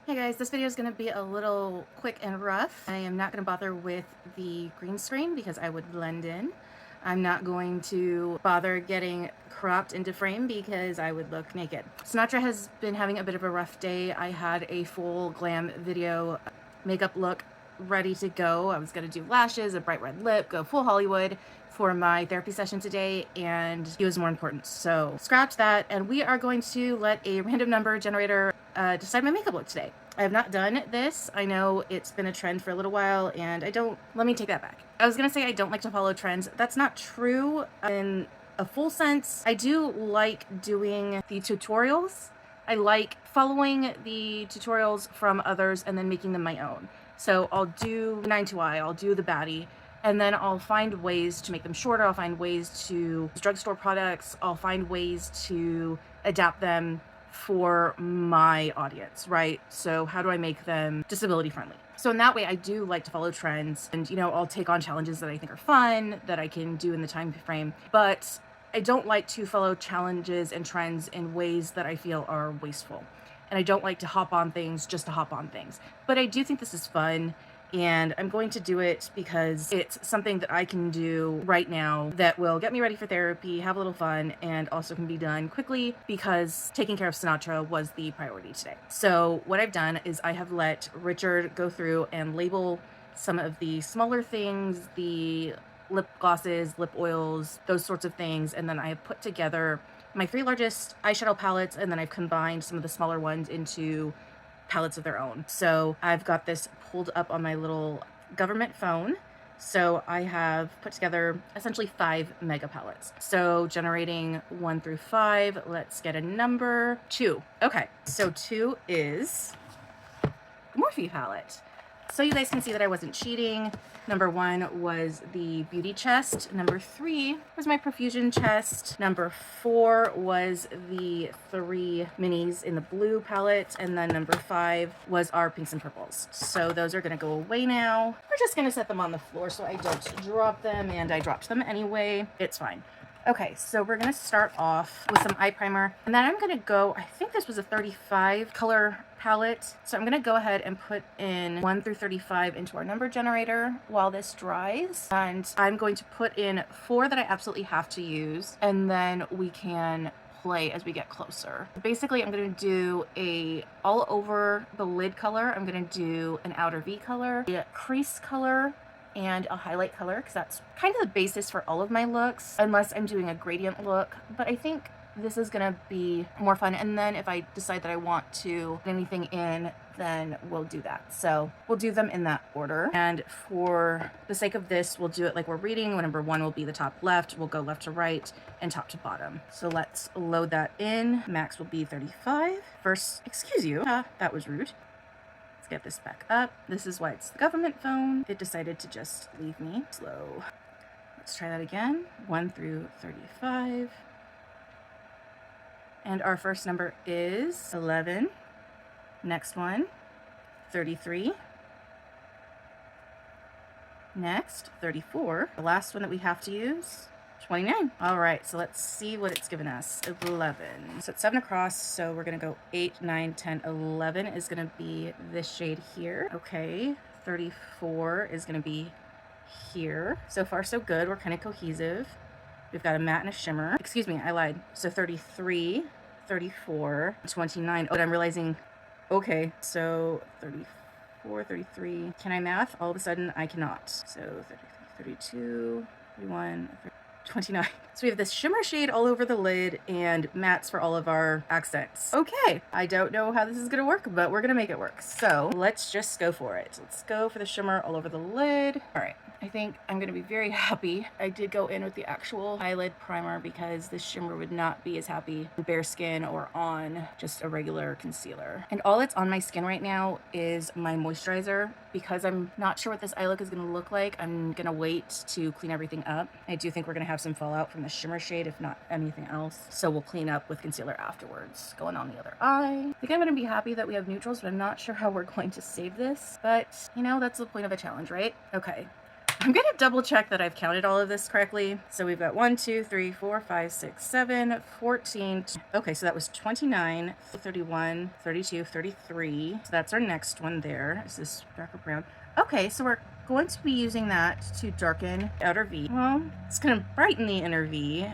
Hey guys, this video is going to be a little quick and rough. I am not going to bother with the green screen because I would blend in. I'm not going to bother getting cropped into frame because I would look naked. Sinatra has been having a bit of a rough day. I had a full glam video makeup look ready to go. I was going to do lashes, a bright red lip, go full Hollywood for my therapy session today, and he was more important. So scratch that, and we are going to let a random number generator decide my makeup look today. I have not done this. I know it's been a trend for a little while, and let me take that back. I was gonna say I don't like to follow trends. That's not true in a full sense. I do like doing the tutorials. I like following the tutorials from others and then making them my own. So I'll do 9 to I, I'll do the baddie, and then I'll find ways to make them shorter. I'll find ways to use drugstore products. I'll find ways to adapt them for my audience, right? So how do I make them disability friendly? So in that way, I do like to follow trends, and I'll take on challenges that I think are fun, that I can do in the time frame, but I don't like to follow challenges and trends in ways that I feel are wasteful. And I don't like to hop on things just to hop on things. But I do think this is fun, and I'm going to do it because it's something that I can do right now that will get me ready for therapy, have a little fun, and also can be done quickly because taking care of Sinatra was the priority today. So what I've done is I have let Richard go through and label some of the smaller things, the lip glosses, lip oils, those sorts of things, and then I have put together my 3 largest eyeshadow palettes, and then I've combined some of the smaller ones into palettes of their own. So I've got this pulled up on my little government phone. So I have put together essentially 5 mega palettes. So generating 1 through 5, let's get a number. 2. Okay, so 2 is the Morphe palette. So you guys can see that I wasn't cheating. Number 1 was the beauty chest. Number 3 was my profusion chest. Number 4 was the 3 minis in the blue palette. And then number 5 was our pinks and purples. So those are gonna go away now. We're just gonna set them on the floor so I don't drop them, and I dropped them anyway. It's fine. Okay, so we're gonna start off with some eye primer, and then I'm gonna go, I think this was a 35 color palette. So I'm gonna go ahead and put in 1 through 35 into our number generator while this dries. And I'm going to put in 4 that I absolutely have to use, and then we can play as we get closer. Basically, I'm going to do a all over the lid color. I'm going to do an outer V color, a crease color, and a highlight color, because that's kind of the basis for all of my looks, unless I'm doing a gradient look. But I think this is gonna be more fun, and then if I decide that I want to put anything in, then we'll do that. So we'll do them in that order, and for the sake of this, we'll do it like we're reading. Number 1 will be the top left, we'll go left to right and top to bottom. So let's load that in. Max will be 35. First, excuse you, that was rude. Get this back up. This is why it's the government phone. It decided to just leave me slow. Let's try that again. 1 through 35. And our first number is 11. Next one, 33. Next, 34. The last one that we have to use, 29. All right, so let's see what it's given us. 11. So it's 7 across, so we're gonna go 8, 9, 10, 11 is gonna be this shade here. Okay, 34 is gonna be here. So far, so good. We're kind of cohesive. We've got a matte and a shimmer. Excuse me, I lied. So 33, 34, 29. Oh, and I'm realizing, okay, so 34, 33. Can I math? All of a sudden, I cannot. So 33, 32, 31, 29. So we have this shimmer shade all over the lid and mattes for all of our accents. Okay, I don't know how this is gonna work, but we're gonna make it work. So let's just go for it. Let's go for the shimmer all over the lid. All right, I think I'm gonna be very happy. I did go in with the actual eyelid primer because the shimmer would not be as happy on bare skin or on just a regular concealer. And all that's on my skin right now is my moisturizer. Because I'm not sure what this eye look is gonna look like, I'm gonna wait to clean everything up. I do think we're gonna have some fallout from the shimmer shade, if not anything else. So we'll clean up with concealer afterwards. Going on the other eye. I think I'm gonna be happy that we have neutrals, but I'm not sure how we're going to save this. But, that's the point of a challenge, right? Okay. I'm gonna double check that I've counted all of this correctly. So we've got 1, 2, 3, 4, 5, 6, 7, 14. Okay, so that was 29, 31, 32, 33. So that's our next one there. Is this darker brown? Okay, so we're going to be using that to darken the outer V. Well, it's gonna brighten the inner V,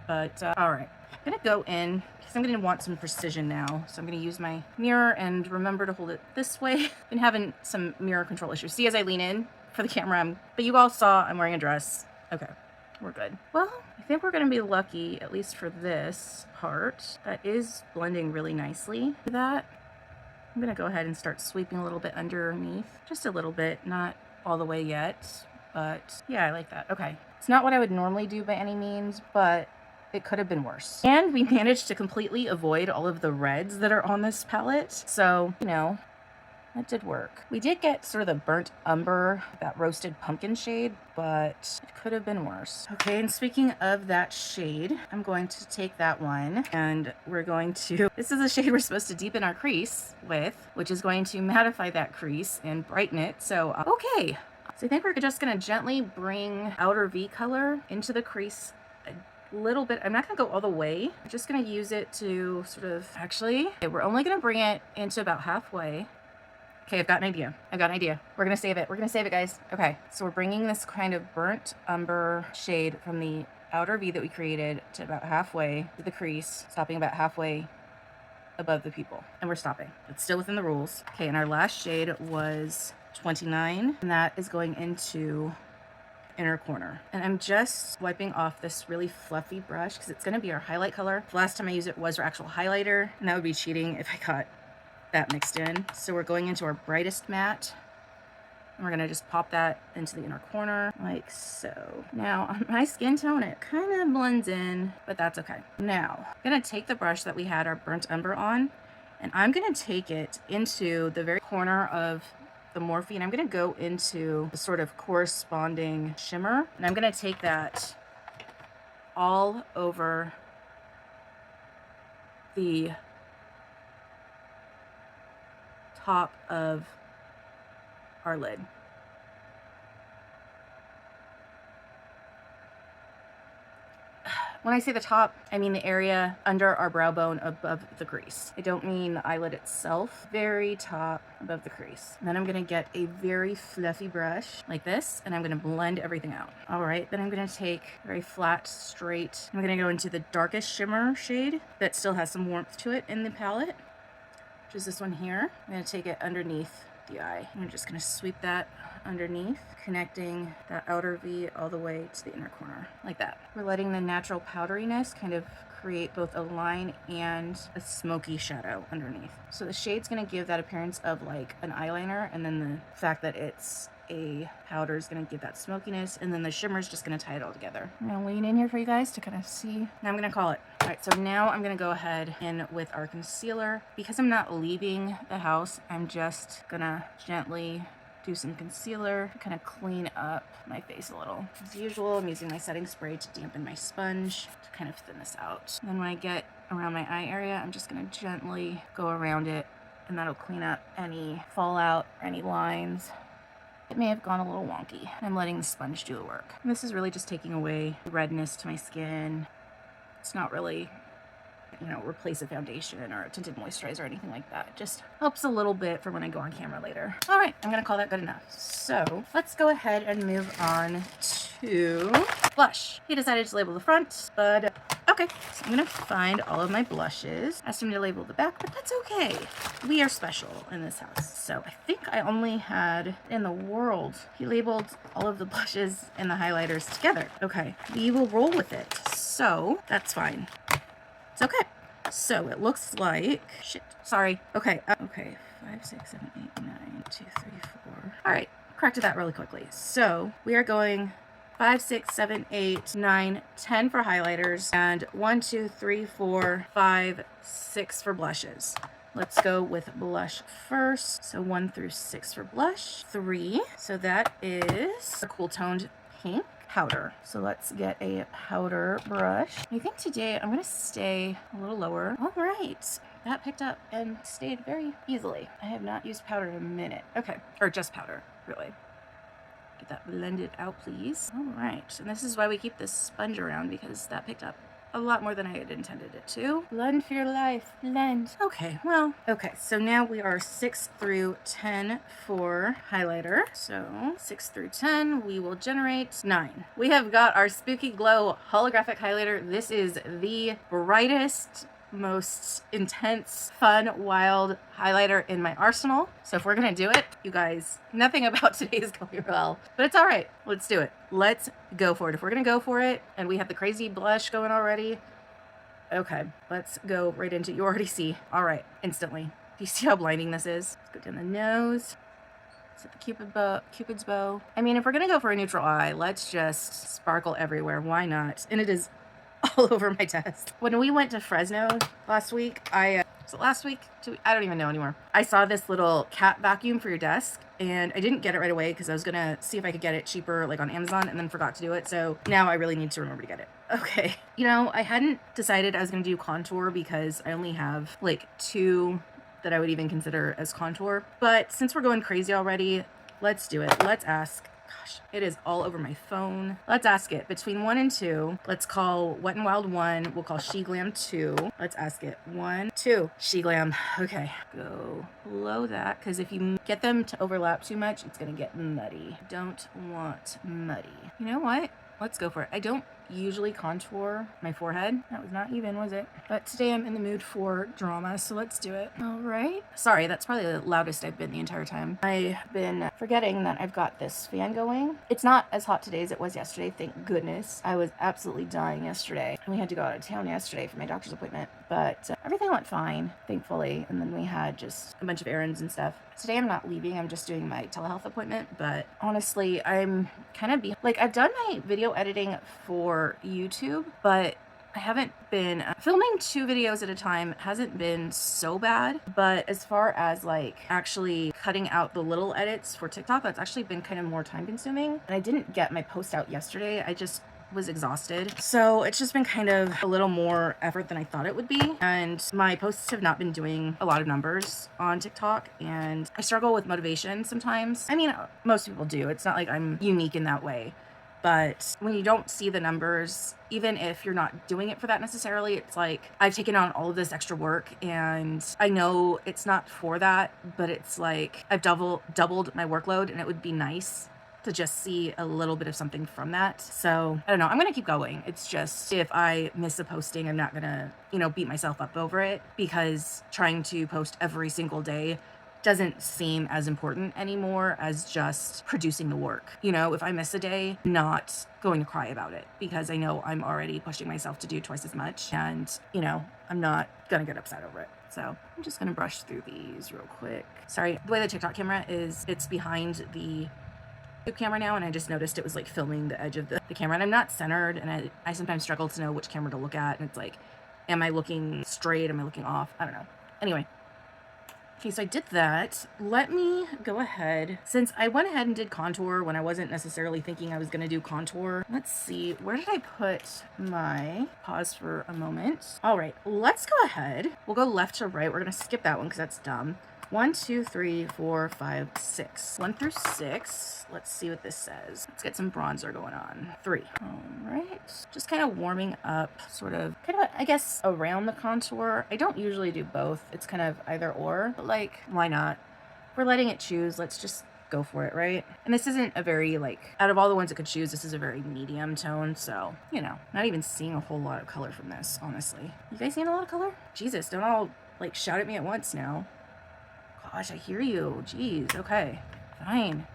but all right. I'm gonna go in because I'm gonna want some precision now. So I'm gonna use my mirror and remember to hold it this way. I've been having some mirror control issues. See, as I lean in for the camera, but you all saw I'm wearing a dress. Okay, we're good. Well, I think we're gonna be lucky, at least for this part. That is blending really nicely. That I'm gonna go ahead and start sweeping a little bit underneath, just a little bit, not all the way yet, but yeah, I like that. Okay, it's not what I would normally do by any means, but it could have been worse. And we managed to completely avoid all of the reds that are on this palette, so, you know, that did work. We did get sort of the burnt umber, that roasted pumpkin shade, but it could have been worse. Okay, and speaking of that shade, I'm going to take that one and we're going to, this is a shade we're supposed to deepen our crease with, which is going to mattify that crease and brighten it. So, okay. So I think we're just gonna gently bring outer V color into the crease a little bit. I'm not gonna go all the way. I'm just gonna use it to sort of, actually, okay, we're only gonna bring it into about halfway. Okay, I've got an idea. We're gonna save it, guys. Okay, so we're bringing this kind of burnt umber shade from the outer V that we created to about halfway to the crease, stopping about halfway above the pupil. And we're stopping. It's still within the rules. Okay, and our last shade was 29, and that is going into inner corner. And I'm just wiping off this really fluffy brush because it's gonna be our highlight color. The last time I used it was our actual highlighter, and that would be cheating if I got that mixed in. So we're going into our brightest matte, and we're gonna just pop that into the inner corner like so. Now on my skin tone, it kind of blends in, but that's okay. Now I'm gonna take the brush that we had our burnt umber on, and I'm gonna take it into the very corner of the Morphe, and I'm gonna go into the sort of corresponding shimmer, and I'm gonna take that all over the top of our lid. When I say the top, I mean the area under our brow bone above the crease. I don't mean the eyelid itself. Very top above the crease. And then I'm gonna get a very fluffy brush like this, and I'm gonna blend everything out. All right, then I'm gonna take a very flat, straight, I'm gonna go into the darkest shimmer shade that still has some warmth to it in the palette, which is this one here. I'm gonna take it underneath the eye. I'm just gonna sweep that underneath, connecting that outer V all the way to the inner corner, like that. We're letting the natural powderiness kind of create both a line and a smoky shadow underneath. So the shade's gonna give that appearance of like an eyeliner, and then the fact that it's a powder is gonna give that smokiness, and then the shimmer is just gonna tie it all together. I'm gonna lean in here for you guys to kind of see. Now I'm gonna call it. All right, so now I'm gonna go ahead in with our concealer. Because I'm not leaving the house, I'm just gonna gently do some concealer to kind of clean up my face a little. As usual, I'm using my setting spray to dampen my sponge to kind of thin this out. And then when I get around my eye area, I'm just gonna gently go around it, and that'll clean up any fallout or any lines. It may have gone a little wonky. I'm letting the sponge do the work. And this is really just taking away the redness to my skin. It's not really, you know, replace a foundation or a tinted moisturizer or anything like that. It just helps a little bit for when I go on camera later. All right, I'm gonna call that good enough. So let's go ahead and move on to blush. He decided to label the front, but okay. So I'm gonna find all of my blushes. Asked him to label the back, but that's okay. We are special in this house. So I think I only had in the world, he labeled all of the blushes and the highlighters together. Okay, we will roll with it. So that's fine. It's okay. So it looks like, shit, sorry. Okay, okay, 5, 6, 7, 8, 9, 2, 3, 4. All right, corrected that really quickly. So we are going 5, 6, 7, 8, 9, 10 for highlighters, and 1, 2, 3, 4, 5, 6 for blushes. Let's go with blush first. So 1 through 6 for blush. 3. So that is a cool toned pink powder. So let's get a powder brush. I think today I'm gonna stay a little lower. All right, that picked up and stayed very easily. I have not used powder in a minute. Okay, or just powder, really. Get that blended out, please. All right, and this is why we keep this sponge around, because that picked up a lot more than I had intended it to. Blend for your life, blend. Okay, well, okay, so now we are 6 through 10 for highlighter. So 6 through 10, we will generate 9. We have got our Spooky Glow holographic highlighter. This is the brightest, most intense, fun, wild highlighter in my arsenal. So if we're gonna do it, you guys, nothing about today is going well, but it's all right. Let's do it. Let's go for it. If we're gonna go for it, and we have the crazy blush going already, okay, let's go right into, you already see, all right, instantly. Do you see how blinding this is? Let's go down the nose. Set the Cupid's bow. I mean, if we're gonna go for a neutral eye, let's just sparkle everywhere. Why not? And it is all over my desk. When we went to Fresno last week, was it last week? I don't even know anymore. I saw this little cat vacuum for your desk, and I didn't get it right away because I was gonna see if I could get it cheaper, like on Amazon, and then forgot to do it. So now I really need to remember to get it. Okay. You know, I hadn't decided I was gonna do contour because I only have like 2 that I would even consider as contour. But since we're going crazy already, let's do it. Let's ask. Gosh, it is all over my phone. Let's ask it. Between 1 and 2, let's call Wet n Wild 1. We'll call She Glam 2. Let's ask it. 1, 2. She Glam. Okay. Go below that, because if you get them to overlap too much, it's going to get muddy. Don't want muddy. You know what? Let's go for it. I don't usually contour my forehead. That was not even, was it? But today I'm in the mood for drama, so let's do it. All right. Sorry, that's probably the loudest I've been the entire time. I've been forgetting that I've got this fan going. It's not as hot today as it was yesterday, thank goodness. I was absolutely dying yesterday, and we had to go out of town yesterday for my doctor's appointment, but everything went fine, thankfully, and then we had just a bunch of errands and stuff. Today I'm not leaving, I'm just doing my telehealth appointment, but honestly, I'm kind of I've done my video editing for YouTube, but I haven't been filming 2 videos at a time. It hasn't been so bad, but as far as like actually cutting out the little edits for TikTok, that's actually been kind of more time consuming. And I didn't get my post out yesterday. I just was exhausted. So it's just been kind of a little more effort than I thought it would be. And my posts have not been doing a lot of numbers on TikTok, and I struggle with motivation sometimes. I mean, most people do. It's not like I'm unique in that way. But when you don't see the numbers, even if you're not doing it for that necessarily, it's like I've taken on all of this extra work, and I know it's not for that, but it's like I've doubled my workload, and it would be nice to just see a little bit of something from that. So I don't know, I'm gonna keep going. It's just if I miss a posting, I'm not gonna, beat myself up over it, because trying to post every single day doesn't seem as important anymore as just producing the work. If I miss a day, not going to cry about it, because I know I'm already pushing myself to do twice as much, and I'm not gonna get upset over it. So I'm just gonna brush through these real quick. Sorry, the way the TikTok camera is, it's behind the YouTube camera now, and I just noticed it was like filming the edge of the camera, and I'm not centered, and I sometimes struggle to know which camera to look at, and it's like, am I looking straight, am I looking off? I don't know. Anyway, okay, so I did that. Let me go ahead, since I went ahead and did contour when I wasn't necessarily thinking I was going to do contour. Let's see, where did I put my, pause for a moment. All right, let's go ahead. We'll go left to right. We're going to skip that one because that's dumb. 1, 2, 3, 4, 5, 6. 1 through 6. Let's see what this says. Let's get some bronzer going on. 3. All right. Just kind of warming up, I guess, around the contour. I don't usually do both. It's kind of either or, but like, why not? If we're letting it choose, let's just go for it, right? And this isn't a very, out of all the ones it could choose, this is a very medium tone, so, not even seeing a whole lot of color from this, honestly. You guys seeing a lot of color? Jesus, don't all, shout at me at once now. Gosh, I hear you. Jeez, okay. Fine.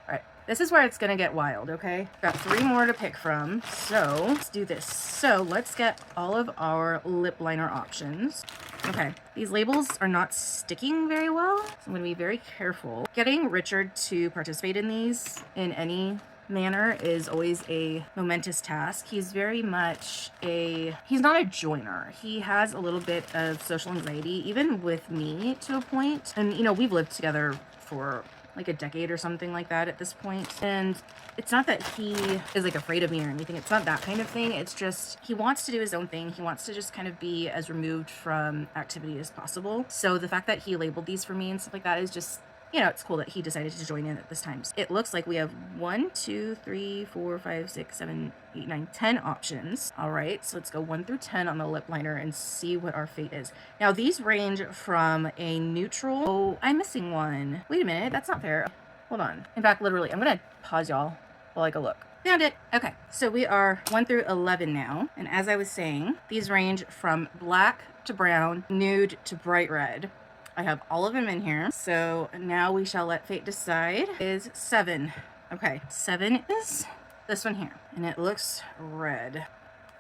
Alright, this is where it's gonna get wild, okay? Got 3 more to pick from, so let's do this. So let's get all of our lip liner options. Okay, these labels are not sticking very well, so I'm gonna be very careful. Getting Richard to participate in these in any manner is always a momentous task. He's very much he's not a joiner. He has a little bit of social anxiety, even with me to a point. And, we've lived together for like a decade or something like that at this point. And it's not that he is afraid of me or anything. It's not that kind of thing. It's just, he wants to do his own thing. He wants to just kind of be as removed from activity as possible. So the fact that he labeled these for me and stuff like that is just you know, it's cool that he decided to join in at this time. It looks like we have 1, 2, 3, 4, 5, 6, 7, 8, 9, 10 options. All right, so let's go 1 through 10 on the lip liner and see what our fate is. Now these range from a neutral. Oh, I'm missing one. Wait a minute, that's not fair. Hold on. In fact, literally, I'm gonna pause y'all while I go look. Found it. Okay, so we are 1 through 11 now. And as I was saying, these range from black to brown, nude to bright red. I have all of them in here. So now we shall let fate decide. Is 7. Okay, 7 is this one here. And it looks red.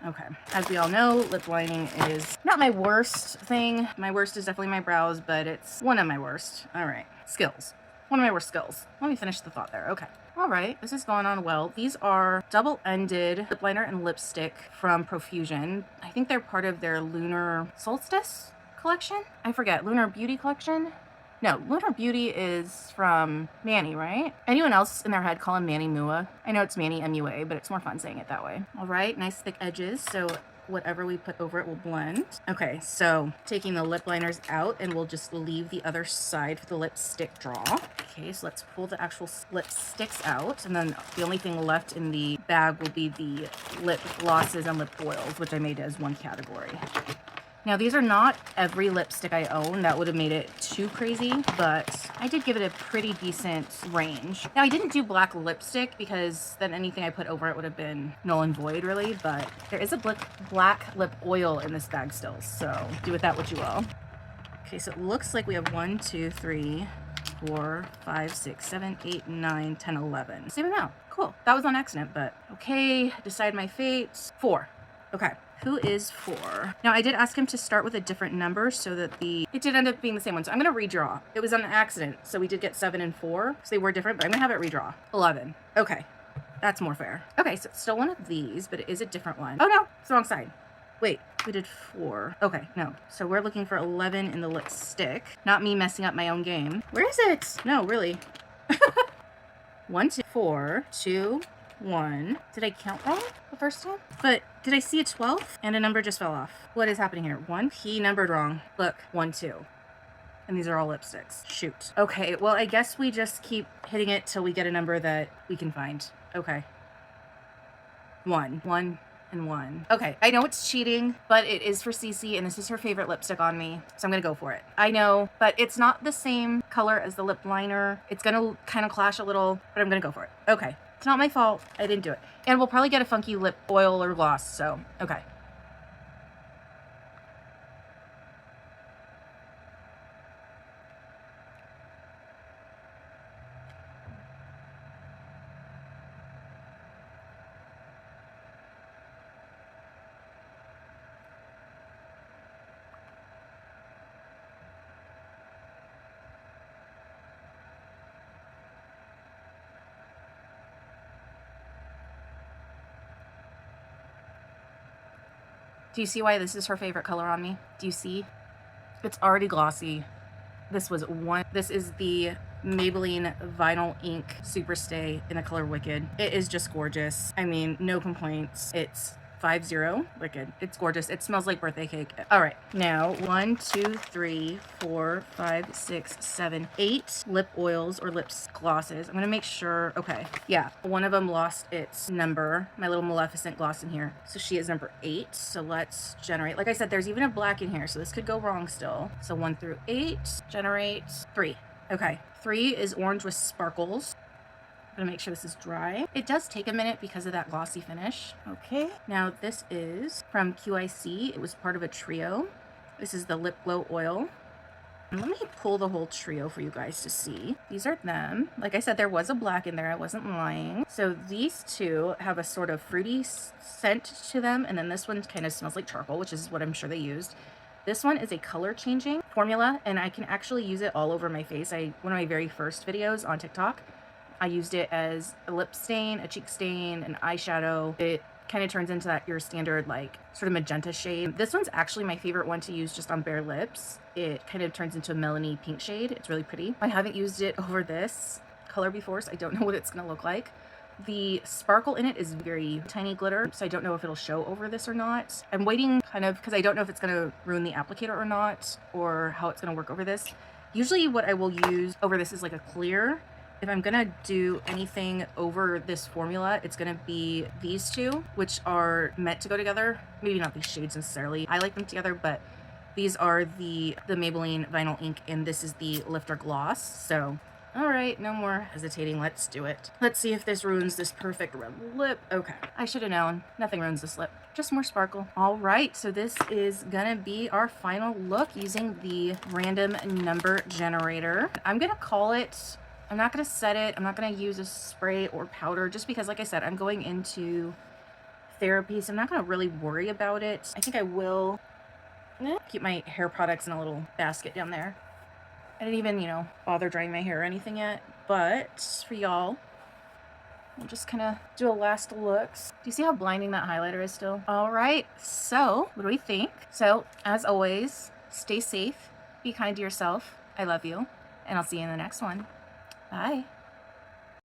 Okay, as we all know, lip lining is not my worst thing. My worst is definitely my brows, but it's one of my worst. All right, skills. One of my worst skills. Let me finish the thought there. Okay. All right, this is going on well. These are double-ended lip liner and lipstick from Profusion. I think they're part of their Lunar Solstice collection. I forget, Lunar Beauty collection? No, Lunar Beauty is from Manny, right? Anyone else in their head call him Manny Mua? I know it's Manny MUA, but it's more fun saying it that way. All right, nice thick edges, so whatever we put over it will blend. Okay, so taking the lip liners out, and we'll just leave the other side for the lipstick draw. Okay, so let's pull the actual lipsticks out, and then the only thing left in the bag will be the lip glosses and lip oils, which I made as one category. Now, these are not every lipstick I own. That would have made it too crazy, but I did give it a pretty decent range. Now, I didn't do black lipstick because then anything I put over it would have been null and void, really, but there is a black lip oil in this bag still, so do with that what you will. Okay, so it looks like we have 1, 2, 3, 4, 5, 6, 7, 8, 9, 10, 11. Same amount. Cool. That was on accident, but okay. Decide my fate. 4. Okay. Who is 4? Now, I did ask him to start with a different number so that it did end up being the same one. So I'm going to redraw. It was on an accident. So we did get 7 and 4. So they were different, but I'm going to have it redraw. 11. Okay. That's more fair. Okay, so it's still one of these, but it is a different one. Oh, no. It's the wrong side. Wait, we did 4. Okay, no. So we're looking for 11 in the lipstick. Not me messing up my own game. Where is it? No, really. 1, 2, 4, 2, 1. Did I count wrong the first time? But did I see a 12? And a number just fell off. What is happening here? 1. He numbered wrong. Look, 1, 2. And these are all lipsticks. Shoot. Okay, well, I guess we just keep hitting it till we get a number that we can find. Okay. 1. 1 and 1. Okay, I know it's cheating, but it is for Cece, and this is her favorite lipstick on me, so I'm gonna go for it. I know, but it's not the same color as the lip liner. It's gonna kind of clash a little, but I'm gonna go for it. Okay. It's not my fault. I didn't do it. And we'll probably get a funky lip oil or gloss, so, okay. Do you see why this is her favorite color on me? Do you see? It's already glossy. This is the Maybelline Vinyl Ink Superstay in the color Wicked. It is just gorgeous. I mean, no complaints. It's 5-0. Wicked. It's gorgeous. It smells like birthday cake. All right. Now, 1, 2, 3, 4, 5, 6, 7, 8 lip oils or lip glosses. I'm going to make sure. Okay. Yeah. One of them lost its number. My little Maleficent gloss in here. So she is number 8. So let's generate. Like I said, there's even a black in here. So this could go wrong still. So 1 through 8. Generate 3. Okay. 3 is orange with sparkles. I'm gonna make sure this is dry. It does take a minute because of that glossy finish. Okay, now this is from QIC. It was part of a trio. This is the Lip Glow Oil. And let me pull the whole trio for you guys to see. These are them. Like I said, there was a black in there. I wasn't lying. So these two have a sort of fruity scent to them. And then this one kind of smells like charcoal, which is what I'm sure they used. This one is a color changing formula, and I can actually use it all over my face. One of my very first videos on TikTok, I used it as a lip stain, a cheek stain, an eyeshadow. It kind of turns into your standard like sort of magenta shade. This one's actually my favorite one to use just on bare lips. It kind of turns into a melony pink shade. It's really pretty. I haven't used it over this color before, so I don't know what it's gonna look like. The sparkle in it is very tiny glitter, so I don't know if it'll show over this or not. I'm waiting kind of because I don't know if it's gonna ruin the applicator or not, or how it's gonna work over this. Usually what I will use over this is like a clear. If I'm gonna do anything over this formula, it's gonna be these two, which are meant to go together. Maybe not these shades necessarily. I like them together, but these are the Maybelline Vinyl Ink, and this is the Lifter Gloss. So, all right, no more hesitating. Let's do it. Let's see if this ruins this perfect red lip. Okay, I should have known. Nothing ruins this lip. Just more sparkle. All right, so this is gonna be our final look using the random number generator. I'm gonna call it. I'm not gonna set it. I'm not gonna use a spray or powder just because, like I said, I'm going into therapy, so I'm not gonna really worry about it. I think I will keep my hair products in a little basket down there. I didn't even, you know, bother drying my hair or anything yet, but for y'all, we'll just kind of do a last looks. Do you see how blinding that highlighter is still? All right, so what do we think? So as always, stay safe, be kind to yourself. I love you, and I'll see you in the next one. Bye.